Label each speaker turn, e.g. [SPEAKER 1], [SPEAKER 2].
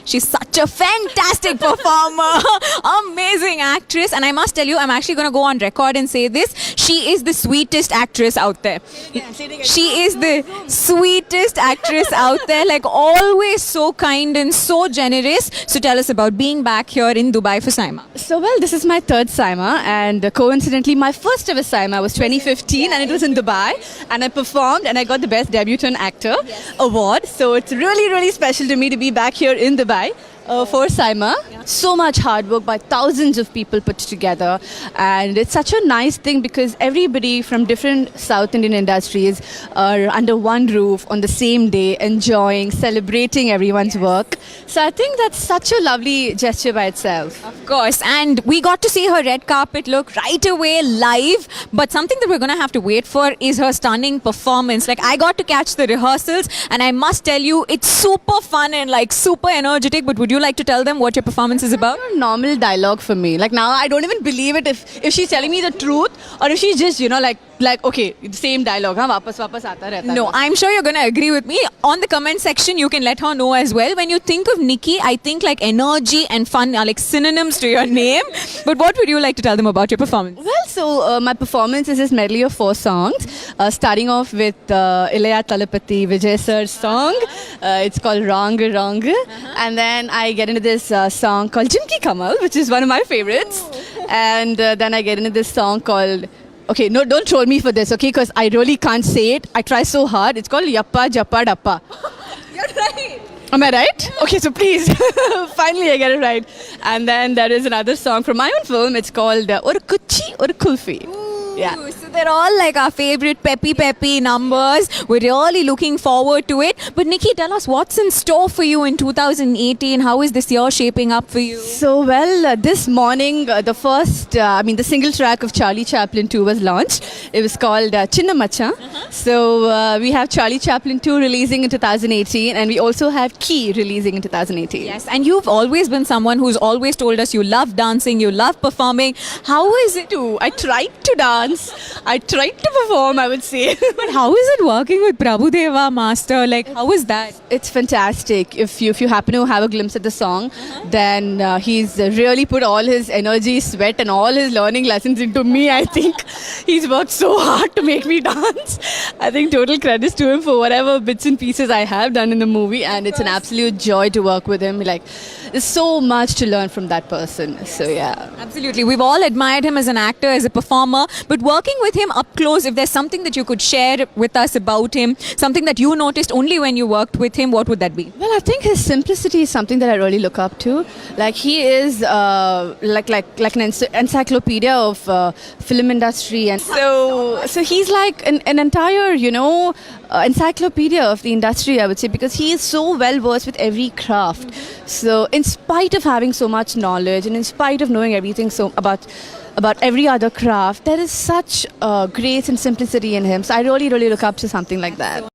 [SPEAKER 1] She's such a fantastic performer, amazing actress, and I must tell you, I'm actually going to go on record and say this. She is the sweetest actress out there. She is the sweetest actress out there, like always so kind and so generous. So tell us about being back here in Dubai for Saima.
[SPEAKER 2] So, well, this is my third Saima, and coincidentally, my first ever Saima was 2015, and it was in Dubai, and I performed, and I got the Best Debutant Actor award. So, it's really, really special to me to be back here in Dubai. For Saima. So much hard work by thousands of people put together, and it's such a nice thing because everybody from different South Indian industries are under one roof on the same day, enjoying, celebrating everyone's work. So I think that's such a lovely gesture by itself.
[SPEAKER 1] Of course, and we got to see her red carpet look right away live, but something that we're going to have to wait for is her stunning performance. Like, I got to catch the rehearsals, and I must tell you, it's super fun and like super energetic. But would you like to tell them what your performance is about?
[SPEAKER 2] Normal dialogue for me. Like, now I don't even believe it if she's telling me the truth, or if she's just, like okay, same dialogue, वापस आता रहता है.
[SPEAKER 1] No, I'm sure you're going to agree with me. On the comment section, you can let her know as well. When you think of Nikki, I think like energy and fun are like synonyms to your name. But what would you like to tell them about your performance?
[SPEAKER 2] Well, so my performance is this medley of 4 songs, starting off with Ilaya Talapati Vijay sir's song. It's called Wrong, Wrong. And then I get into this song called Jimki Kamal, which is one of my favorites. And then I get into this song called... Okay, no, don't troll me for this, okay? Because I really can't say it. I try so hard. It's called Yappa Jappa Dappa.
[SPEAKER 1] You're right.
[SPEAKER 2] Am I right? Okay, so please. Finally, I get it right. And then there is another song from my own film. It's called Or Kuchi Or Kulfi. Yeah.
[SPEAKER 1] So they're all like our favorite peppy numbers. We're really looking forward to it. But Nikki, tell us what's in store for you in 2018. How is this year shaping up for you?
[SPEAKER 2] So, well, this morning, the single track of Charlie Chaplin 2 was launched. It was called Chinna Macha. So, we have Charlie Chaplin 2 releasing in 2018, and we also have Key releasing in 2018.
[SPEAKER 1] Yes, and you've always been someone who's always told us you love dancing, you love performing. How is it?
[SPEAKER 2] I tried to dance. I tried to perform, I would say.
[SPEAKER 1] But how is it working with Prabhudeva Master? Like, how is that?
[SPEAKER 2] It's fantastic. If you happen to have a glimpse at the song, then he's really put all his energy, sweat, and all his learning lessons into me. I think he's worked so hard to make me dance. I think total credits to him for whatever bits and pieces I have done in the movie, and it's an absolute joy to work with him. Like, there's so much to learn from that person. So yeah,
[SPEAKER 1] absolutely. We've all admired him as an actor, as a performer, but working with him up close, if there's something that you could share with us about him, something that you noticed only when you worked with him, what would that be?
[SPEAKER 2] Well, I think his simplicity is something that I really look up to. Like, he is like an encyclopedia of film industry, and so he's like an entire encyclopedia of the industry, I would say, because he is so well versed with every craft. So in spite of having so much knowledge, and in spite of knowing everything so about every other craft, there is such grace and simplicity in him. So I really, really look up to something like that.